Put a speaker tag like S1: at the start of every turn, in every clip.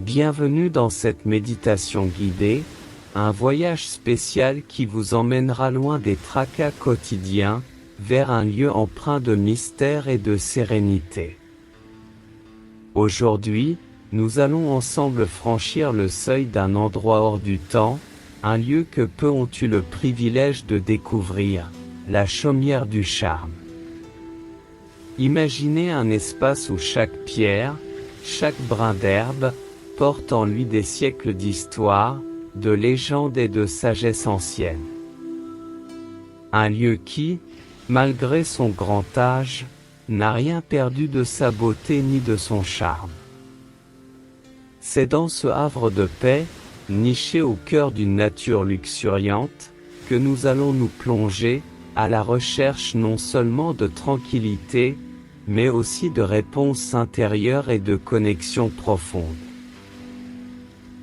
S1: Bienvenue dans cette méditation guidée, un voyage spécial qui vous emmènera loin des tracas quotidiens, vers un lieu empreint de mystère et de sérénité. Aujourd'hui, nous allons ensemble franchir le seuil d'un endroit hors du temps, un lieu que peu ont eu le privilège de découvrir, la chaumière du charme. Imaginez un espace où chaque pierre, chaque brin d'herbe, porte en lui des siècles d'histoire, de légendes et de sagesse ancienne. Un lieu qui, malgré son grand âge, n'a rien perdu de sa beauté ni de son charme. C'est dans ce havre de paix, niché au cœur d'une nature luxuriante, que nous allons nous plonger, à la recherche non seulement de tranquillité, mais aussi de réponses intérieures et de connexions profondes.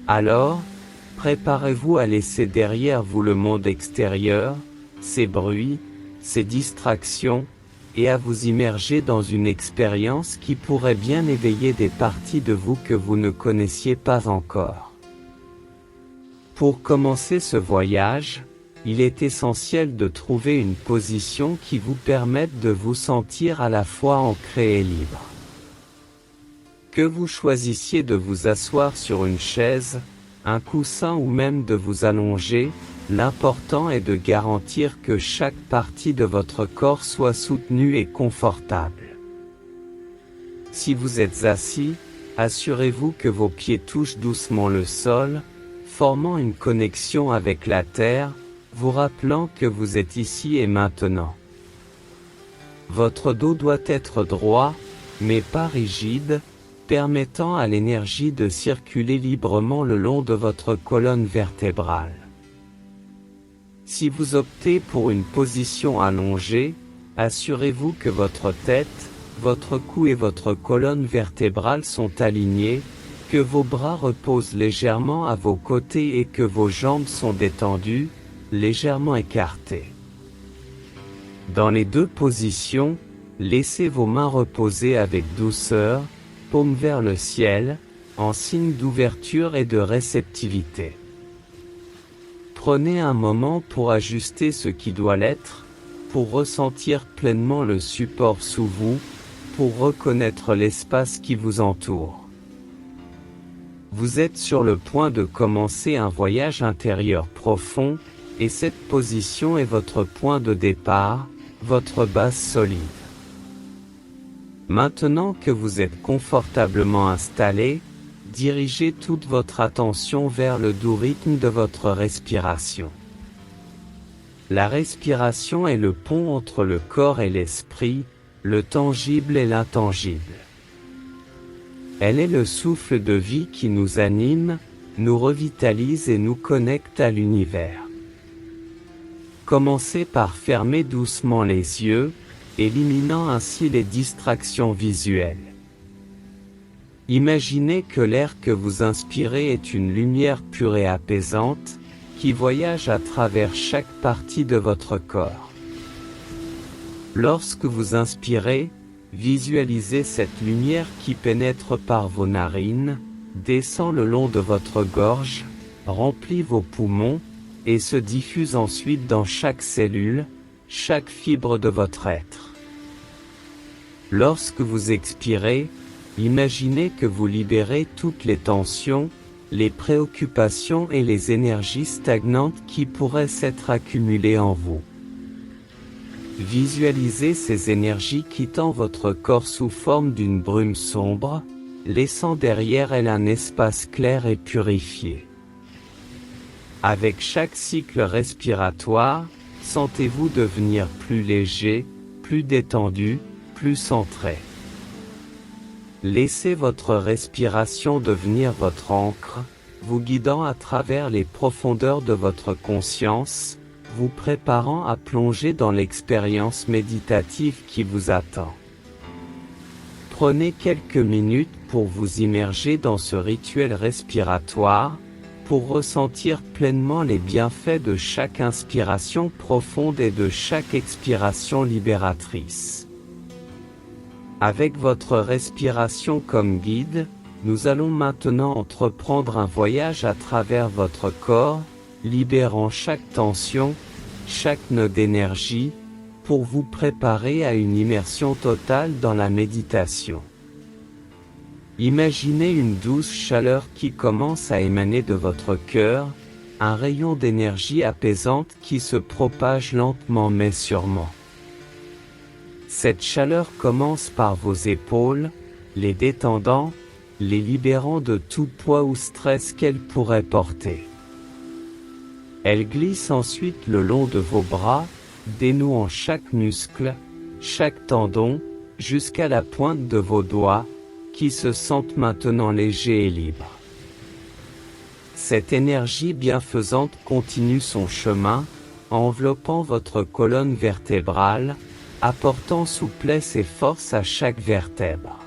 S1: Alors, préparez-vous à laisser derrière vous le monde extérieur, ses bruits, ses distractions, et à vous immerger dans une expérience qui pourrait bien éveiller des parties de vous que vous ne connaissiez pas encore. Pour commencer ce voyage, il est essentiel de trouver une position qui vous permette de vous sentir à la fois ancré et libre. Que vous choisissiez de vous asseoir sur une chaise, un coussin ou même de vous allonger, l'important est de garantir que chaque partie de votre corps soit soutenue et confortable. Si vous êtes assis, assurez-vous que vos pieds touchent doucement le sol, formant une connexion avec la terre, vous rappelant que vous êtes ici et maintenant. Votre dos doit être droit, mais pas rigide, permettant à l'énergie de circuler librement le long de votre colonne vertébrale. Si vous optez pour une position allongée, assurez-vous que votre tête, votre cou et votre colonne vertébrale sont alignés, que vos bras reposent légèrement à vos côtés et que vos jambes sont détendues, légèrement écartées. Dans les deux positions, laissez vos mains reposer avec douceur, paume vers le ciel, en signe d'ouverture et de réceptivité. Prenez un moment pour ajuster ce qui doit l'être, pour ressentir pleinement le support sous vous, pour reconnaître l'espace qui vous entoure. Vous êtes sur le point de commencer un voyage intérieur profond, et cette position est votre point de départ, votre base solide. Maintenant que vous êtes confortablement installé, dirigez toute votre attention vers le doux rythme de votre respiration. La respiration est le pont entre le corps et l'esprit, le tangible et l'intangible. Elle est le souffle de vie qui nous anime, nous revitalise et nous connecte à l'univers. Commencez par fermer doucement les yeux, éliminant ainsi les distractions visuelles. Imaginez que l'air que vous inspirez est une lumière pure et apaisante, qui voyage à travers chaque partie de votre corps. Lorsque vous inspirez, visualisez cette lumière qui pénètre par vos narines, descend le long de votre gorge, remplit vos poumons, et se diffuse ensuite dans chaque cellule, chaque fibre de votre être. Lorsque vous expirez, imaginez que vous libérez toutes les tensions, les préoccupations et les énergies stagnantes qui pourraient s'être accumulées en vous. Visualisez ces énergies quittant votre corps sous forme d'une brume sombre, laissant derrière elle un espace clair et purifié. Avec chaque cycle respiratoire, sentez-vous devenir plus léger, plus détendu, plus centré. Laissez votre respiration devenir votre ancre, vous guidant à travers les profondeurs de votre conscience, vous préparant à plonger dans l'expérience méditative qui vous attend. Prenez quelques minutes pour vous immerger dans ce rituel respiratoire, pour ressentir pleinement les bienfaits de chaque inspiration profonde et de chaque expiration libératrice. Avec votre respiration comme guide, Nous allons maintenant entreprendre un voyage à travers votre corps, libérant chaque tension, chaque nœud d'énergie, pour vous préparer à une immersion totale dans la méditation. Imaginez une douce chaleur qui commence à émaner de votre cœur, un rayon d'énergie apaisante qui se propage lentement mais sûrement. Cette chaleur commence par vos épaules, les détendant, les libérant de tout poids ou stress qu'elles pourraient porter. Elle glisse ensuite le long de vos bras, dénouant chaque muscle, chaque tendon, jusqu'à la pointe de vos doigts, qui se sentent maintenant légers et libres. Cette énergie bienfaisante continue son chemin, enveloppant votre colonne vertébrale, apportant souplesse et force à chaque vertèbre.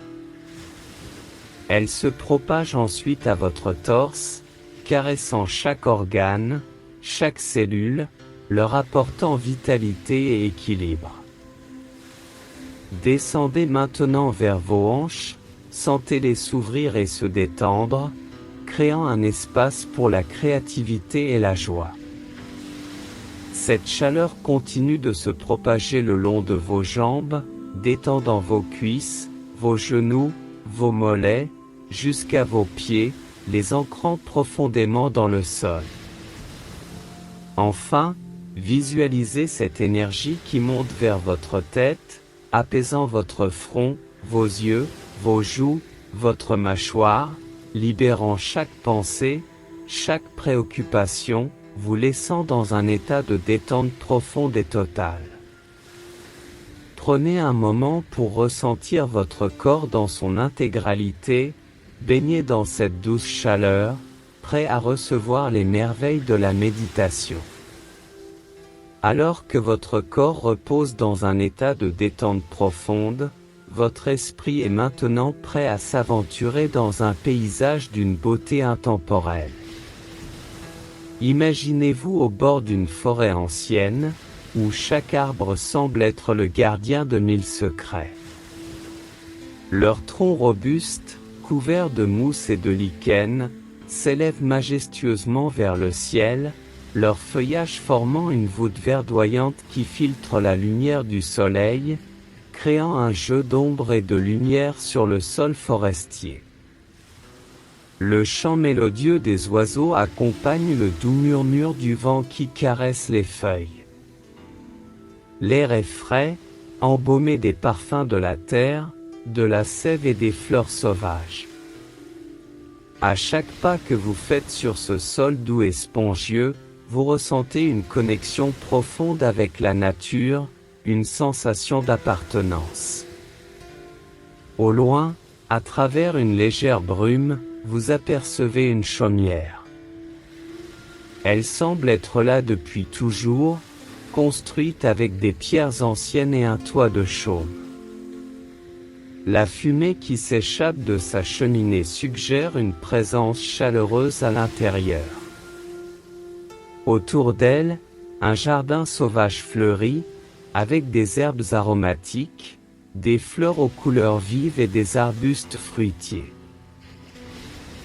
S1: Elle se propage ensuite à votre torse, caressant chaque organe, chaque cellule, leur apportant vitalité et équilibre. Descendez maintenant vers vos hanches, sentez-les s'ouvrir et se détendre, créant un espace pour la créativité et la joie. Cette chaleur continue de se propager le long de vos jambes, détendant vos cuisses, vos genoux, vos mollets, jusqu'à vos pieds, les ancrant profondément dans le sol. Enfin, visualisez cette énergie qui monte vers votre tête, apaisant votre front, vos yeux, vos joues, votre mâchoire, libérant chaque pensée, chaque préoccupation, vous laissant dans un état de détente profonde et totale. Prenez un moment pour ressentir votre corps dans son intégralité, baigné dans cette douce chaleur, prêt à recevoir les merveilles de la méditation. Alors que votre corps repose dans un état de détente profonde, votre esprit est maintenant prêt à s'aventurer dans un paysage d'une beauté intemporelle. Imaginez-vous au bord d'une forêt ancienne, où chaque arbre semble être le gardien de 1000 secrets. Leurs troncs robustes, couverts de mousse et de lichen, s'élèvent majestueusement vers le ciel, leur feuillage formant une voûte verdoyante qui filtre la lumière du soleil, créant un jeu d'ombre et de lumière sur le sol forestier. Le chant mélodieux des oiseaux accompagne le doux murmure du vent qui caresse les feuilles. L'air est frais, embaumé des parfums de la terre, de la sève et des fleurs sauvages. À chaque pas que vous faites sur ce sol doux et spongieux, vous ressentez une connexion profonde avec la nature, une sensation d'appartenance. Au loin, à travers une légère brume, vous apercevez une chaumière. Elle semble être là depuis toujours, construite avec des pierres anciennes et un toit de chaume. La fumée qui s'échappe de sa cheminée suggère une présence chaleureuse à l'intérieur. Autour d'elle, un jardin sauvage fleurit, avec des herbes aromatiques, des fleurs aux couleurs vives et des arbustes fruitiers.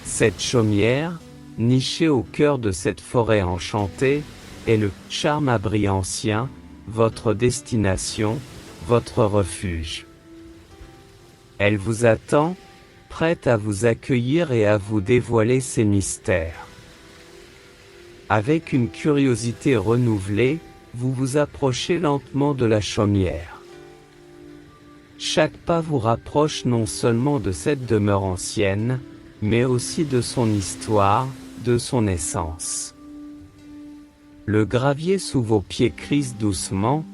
S1: Cette chaumière, nichée au cœur de cette forêt enchantée, est le charme-abri ancien, votre destination, votre refuge. Elle vous attend, prête à vous accueillir et à vous dévoiler ses mystères. Avec une curiosité renouvelée, vous vous approchez lentement de la chaumière. Chaque pas vous rapproche non seulement de cette demeure ancienne, mais aussi de son histoire, de son essence. Le gravier sous vos pieds crisse doucement,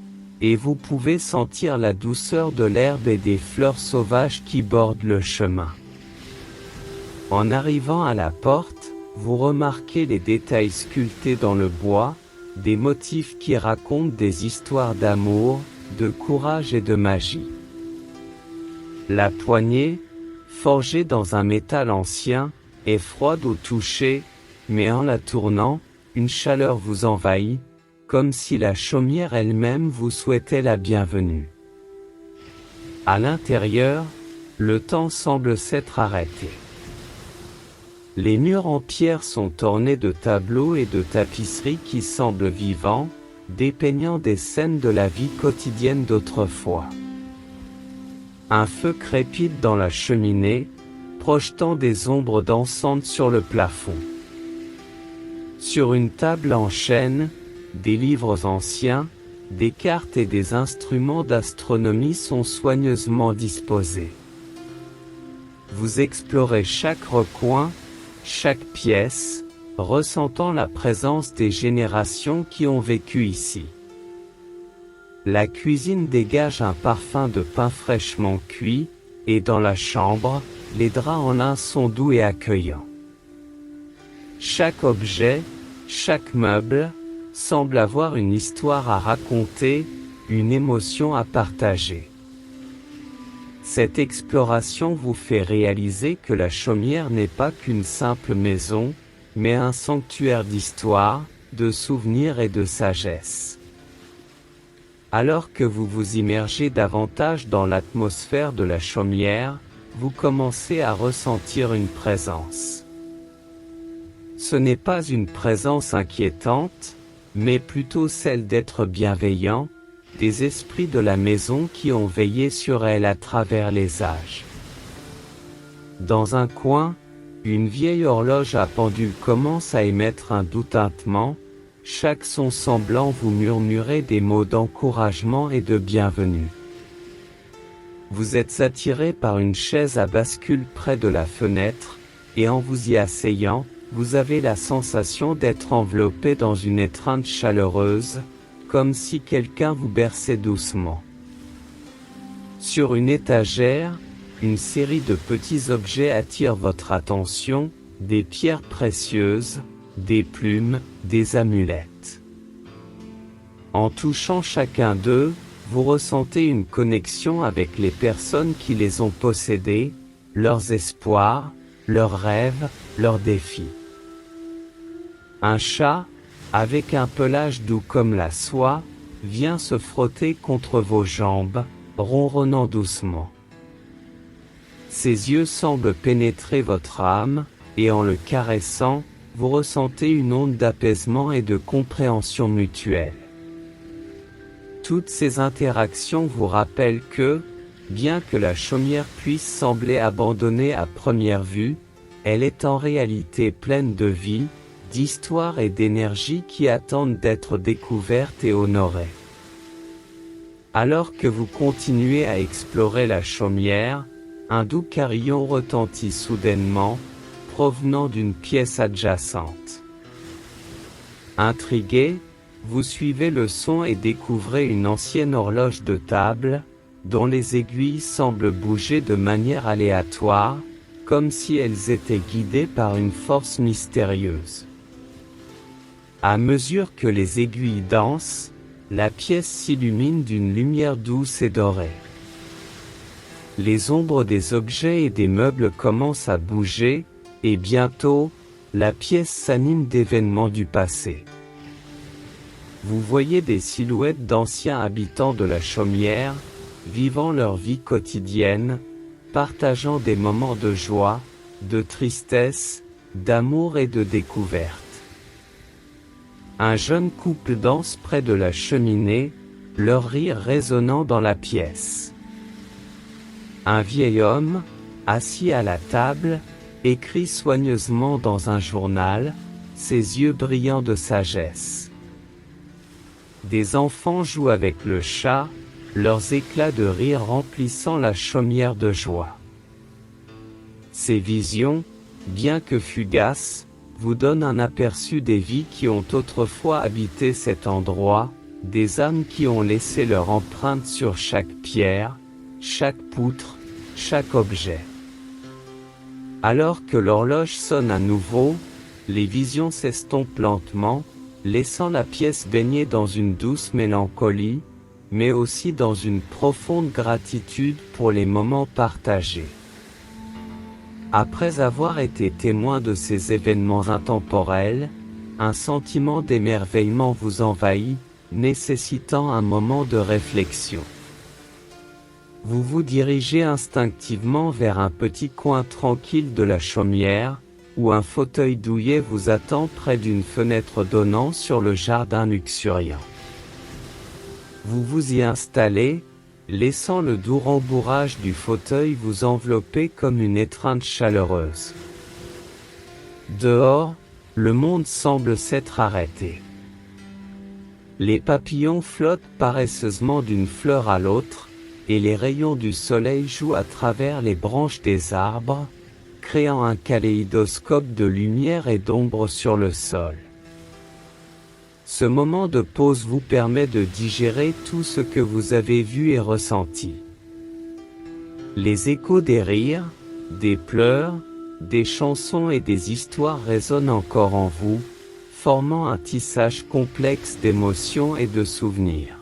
S1: et vous pouvez sentir la douceur de l'herbe et des fleurs sauvages qui bordent le chemin. En arrivant à la porte, vous remarquez les détails sculptés dans le bois, des motifs qui racontent des histoires d'amour, de courage et de magie. La poignée, forgée dans un métal ancien, est froide au toucher, mais en la tournant, une chaleur vous envahit, comme si la chaumière elle-même vous souhaitait la bienvenue. À l'intérieur, le temps semble s'être arrêté. Les murs en pierre sont ornés de tableaux et de tapisseries qui semblent vivants, dépeignant des scènes de la vie quotidienne d'autrefois. Un feu crépite dans la cheminée, projetant des ombres dansantes sur le plafond. Sur une table en chêne, des livres anciens, des cartes et des instruments d'astronomie sont soigneusement disposés. Vous explorez chaque recoin, chaque pièce, ressentant la présence des générations qui ont vécu ici. La cuisine dégage un parfum de pain fraîchement cuit, et dans la chambre, les draps en lin sont doux et accueillants. Chaque objet, chaque meuble, semble avoir une histoire à raconter, une émotion à partager. Cette exploration vous fait réaliser que la Chaumière n'est pas qu'une simple maison, mais un sanctuaire d'histoire, de souvenirs et de sagesse. Alors que vous vous immergez davantage dans l'atmosphère de la Chaumière, vous commencez à ressentir une présence. Ce n'est pas une présence inquiétante, mais plutôt celle d'êtres bienveillants, des esprits de la maison qui ont veillé sur elle à travers les âges. Dans un coin, une vieille horloge à pendule commence à émettre un doux tintement, chaque son semblant vous murmurer des mots d'encouragement et de bienvenue. Vous êtes attiré par une chaise à bascule près de la fenêtre, et en vous y asseyant, vous avez la sensation d'être enveloppé dans une étreinte chaleureuse, comme si quelqu'un vous berçait doucement. Sur une étagère, une série de petits objets attire votre attention, des pierres précieuses, des plumes, des amulettes. En touchant chacun d'eux, vous ressentez une connexion avec les personnes qui les ont possédés, leurs espoirs, leurs rêves, leurs défis. Un chat, avec un pelage doux comme la soie, vient se frotter contre vos jambes, ronronnant doucement. Ses yeux semblent pénétrer votre âme, et en le caressant, vous ressentez une onde d'apaisement et de compréhension mutuelle. Toutes ces interactions vous rappellent que, bien que la Chaumière puisse sembler abandonnée à première vue, elle est en réalité pleine de vie, d'histoire et d'énergie qui attendent d'être découvertes et honorées. Alors que vous continuez à explorer la Chaumière, un doux carillon retentit soudainement, provenant d'une pièce adjacente. Intrigué, vous suivez le son et découvrez une ancienne horloge de table, dont les aiguilles semblent bouger de manière aléatoire, comme si elles étaient guidées par une force mystérieuse. À mesure que les aiguilles dansent, la pièce s'illumine d'une lumière douce et dorée. Les ombres des objets et des meubles commencent à bouger, et bientôt, la pièce s'anime d'événements du passé. Vous voyez des silhouettes d'anciens habitants de la Chaumière, vivant leur vie quotidienne, partageant des moments de joie, de tristesse, d'amour et de découverte. Un jeune couple danse près de la cheminée, leur rire résonnant dans la pièce. Un vieil homme, assis à la table, écrit soigneusement dans un journal, ses yeux brillants de sagesse. Des enfants jouent avec le chat, leurs éclats de rire remplissant la Chaumière de joie. Ces visions, bien que fugaces, vous donnent un aperçu des vies qui ont autrefois habité cet endroit, des âmes qui ont laissé leur empreinte sur chaque pierre, chaque poutre, chaque objet. Alors que l'horloge sonne à nouveau, les visions s'estompent lentement, laissant la pièce baigner dans une douce mélancolie, mais aussi dans une profonde gratitude pour les moments partagés. Après avoir été témoin de ces événements intemporels, un sentiment d'émerveillement vous envahit, nécessitant un moment de réflexion. Vous vous dirigez instinctivement vers un petit coin tranquille de la Chaumière, où un fauteuil douillet vous attend près d'une fenêtre donnant sur le jardin luxuriant. Vous vous y installez, laissant le doux rembourrage du fauteuil vous envelopper comme une étreinte chaleureuse. Dehors, le monde semble s'être arrêté. Les papillons flottent paresseusement d'une fleur à l'autre, et les rayons du soleil jouent à travers les branches des arbres, créant un kaléidoscope de lumière et d'ombre sur le sol. Ce moment de pause vous permet de digérer tout ce que vous avez vu et ressenti. Les échos des rires, des pleurs, des chansons et des histoires résonnent encore en vous, formant un tissage complexe d'émotions et de souvenirs.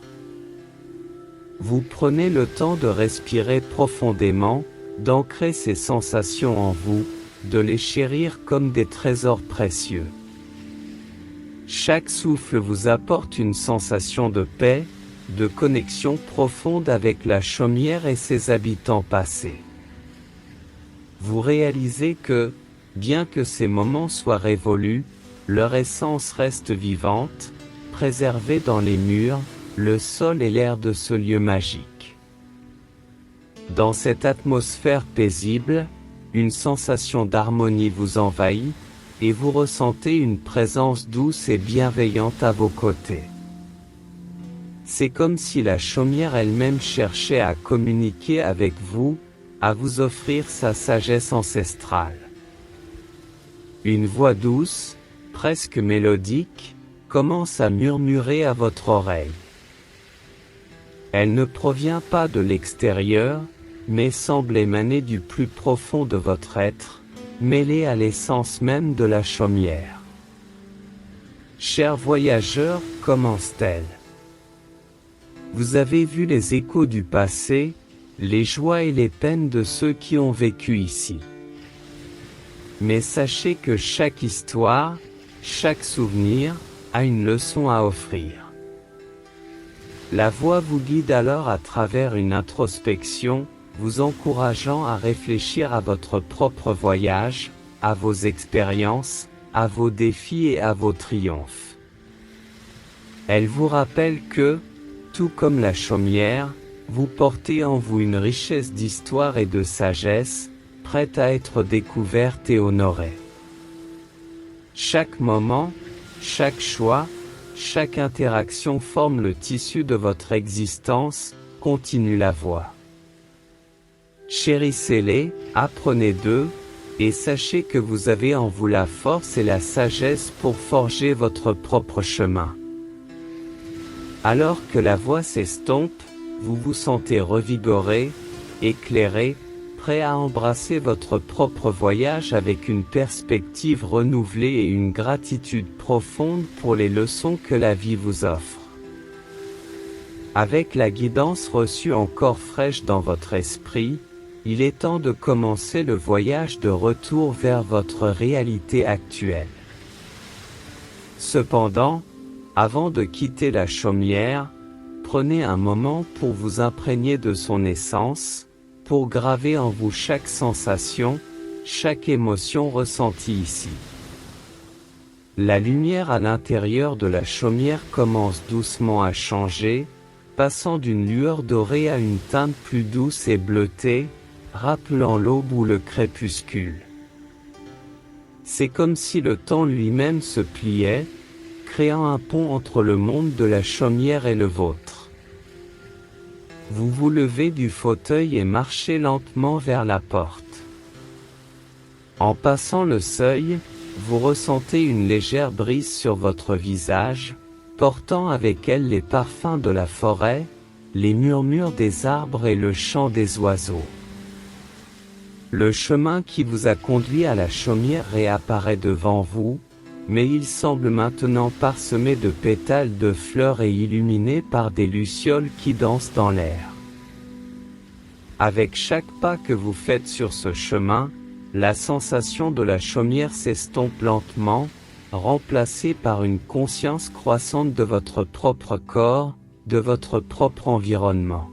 S1: Vous prenez le temps de respirer profondément, d'ancrer ces sensations en vous, de les chérir comme des trésors précieux. Chaque souffle vous apporte une sensation de paix, de connexion profonde avec la chaumière et ses habitants passés. Vous réalisez que, bien que ces moments soient révolus, leur essence reste vivante, préservée dans les murs, le sol et l'air de ce lieu magique. Dans cette atmosphère paisible, une sensation d'harmonie vous envahit, et vous ressentez une présence douce et bienveillante à vos côtés. C'est comme si la chaumière elle-même cherchait à communiquer avec vous, à vous offrir sa sagesse ancestrale. Une voix douce, presque mélodique, commence à murmurer à votre oreille. Elle ne provient pas de l'extérieur, mais semble émaner du plus profond de votre être, mêlée à l'essence même de la chaumière. Chers voyageurs, commence-t-elle. Vous avez vu les échos du passé, les joies et les peines de ceux qui ont vécu ici. Mais sachez que chaque histoire, chaque souvenir, a une leçon à offrir. La voix vous guide alors à travers une introspection, vous encourageant à réfléchir à votre propre voyage, à vos expériences, à vos défis et à vos triomphes. Elle vous rappelle que, tout comme la chaumière, vous portez en vous une richesse d'histoire et de sagesse, prête à être découverte et honorée. Chaque moment, chaque choix, chaque interaction forme le tissu de votre existence, continue la voix. Chérissez-les, apprenez d'eux, et sachez que vous avez en vous la force et la sagesse pour forger votre propre chemin. Alors que la voix s'estompe, vous vous sentez revigoré, éclairé, prêt à embrasser votre propre voyage avec une perspective renouvelée et une gratitude profonde pour les leçons que la vie vous offre. Avec la guidance reçue encore fraîche dans votre esprit, il est temps de commencer le voyage de retour vers votre réalité actuelle. Cependant, avant de quitter la chaumière, prenez un moment pour vous imprégner de son essence, pour graver en vous chaque sensation, chaque émotion ressentie ici. La lumière à l'intérieur de la chaumière commence doucement à changer, passant d'une lueur dorée à une teinte plus douce et bleutée, rappelant l'aube ou le crépuscule. C'est comme si le temps lui-même se pliait, créant un pont entre le monde de la chaumière et le vôtre. Vous vous levez du fauteuil et marchez lentement vers la porte. En passant le seuil, vous ressentez une légère brise sur votre visage, portant avec elle les parfums de la forêt, les murmures des arbres et le chant des oiseaux. Le chemin qui vous a conduit à la chaumière réapparaît devant vous, mais il semble maintenant parsemé de pétales de fleurs et illuminé par des lucioles qui dansent dans l'air. Avec chaque pas que vous faites sur ce chemin, la sensation de la chaumière s'estompe lentement, remplacée par une conscience croissante de votre propre corps, de votre propre environnement.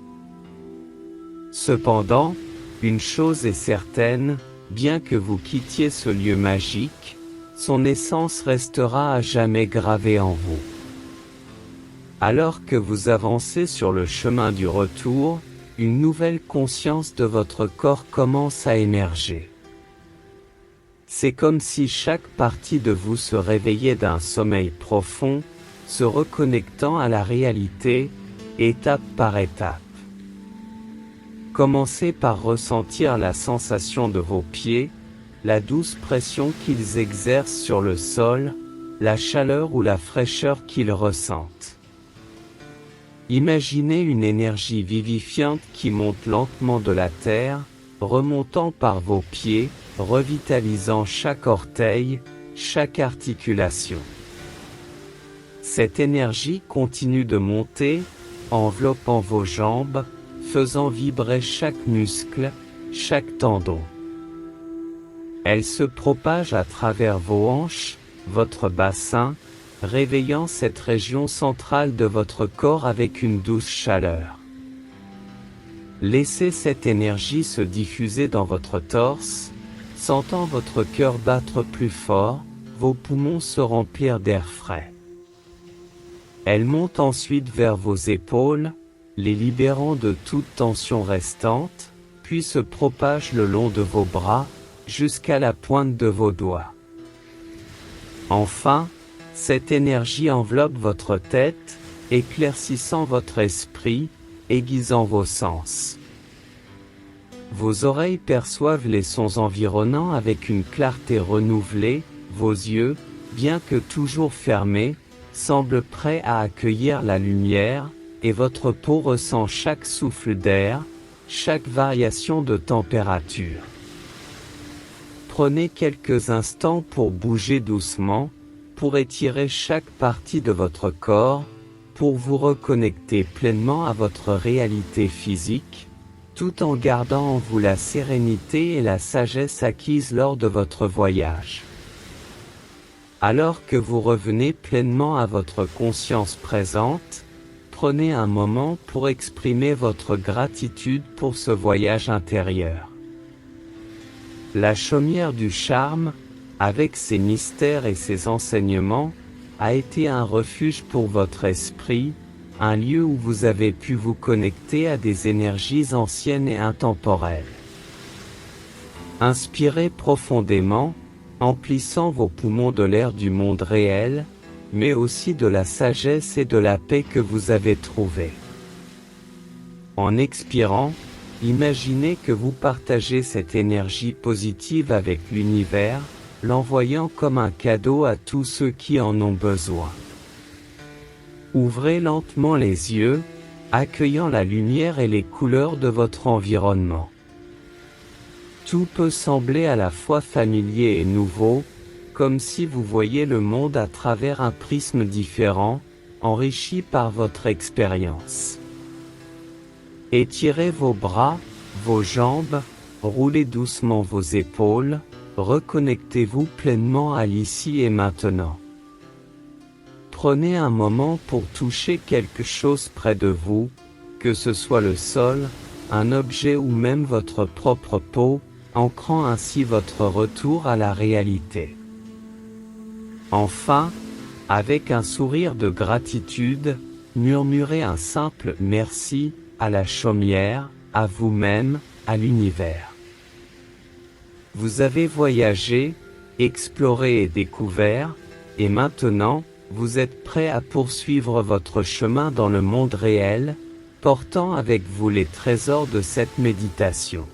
S1: Cependant, une chose est certaine, bien que vous quittiez ce lieu magique, son essence restera à jamais gravée en vous. Alors que vous avancez sur le chemin du retour, une nouvelle conscience de votre corps commence à émerger. C'est comme si chaque partie de vous se réveillait d'un sommeil profond, se reconnectant à la réalité, étape par étape. Commencez par ressentir la sensation de vos pieds, la douce pression qu'ils exercent sur le sol, la chaleur ou la fraîcheur qu'ils ressentent. Imaginez une énergie vivifiante qui monte lentement de la terre, remontant par vos pieds, revitalisant chaque orteil, chaque articulation. Cette énergie continue de monter, enveloppant vos jambes, faisant vibrer chaque muscle, chaque tendon. Elle se propage à travers vos hanches, votre bassin, réveillant cette région centrale de votre corps avec une douce chaleur. Laissez cette énergie se diffuser dans votre torse, sentant votre cœur battre plus fort, vos poumons se remplir d'air frais. Elle monte ensuite vers vos épaules, les libérant de toute tension restante, puis se propage le long de vos bras, jusqu'à la pointe de vos doigts. Enfin, cette énergie enveloppe votre tête, éclaircissant votre esprit, aiguisant vos sens. Vos oreilles perçoivent les sons environnants avec une clarté renouvelée, vos yeux, bien que toujours fermés, semblent prêts à accueillir la lumière, et votre peau ressent chaque souffle d'air, chaque variation de température. Prenez quelques instants pour bouger doucement, pour étirer chaque partie de votre corps, pour vous reconnecter pleinement à votre réalité physique, tout en gardant en vous la sérénité et la sagesse acquises lors de votre voyage. Alors que vous revenez pleinement à votre conscience présente, prenez un moment pour exprimer votre gratitude pour ce voyage intérieur. La chaumière du charme, avec ses mystères et ses enseignements, a été un refuge pour votre esprit, un lieu où vous avez pu vous connecter à des énergies anciennes et intemporelles. Inspirez profondément, emplissant vos poumons de l'air du monde réel, mais aussi de la sagesse et de la paix que vous avez trouvée. En expirant, imaginez que vous partagez cette énergie positive avec l'univers, l'envoyant comme un cadeau à tous ceux qui en ont besoin. Ouvrez lentement les yeux, accueillant la lumière et les couleurs de votre environnement. Tout peut sembler à la fois familier et nouveau, comme si vous voyiez le monde à travers un prisme différent, enrichi par votre expérience. Étirez vos bras, vos jambes, roulez doucement vos épaules, reconnectez-vous pleinement à l'ici et maintenant. Prenez un moment pour toucher quelque chose près de vous, que ce soit le sol, un objet ou même votre propre peau, ancrant ainsi votre retour à la réalité. Enfin, avec un sourire de gratitude, murmurez un simple « merci » à la chaumière, à vous-même, à l'univers. Vous avez voyagé, exploré et découvert, et maintenant, vous êtes prêt à poursuivre votre chemin dans le monde réel, portant avec vous les trésors de cette méditation.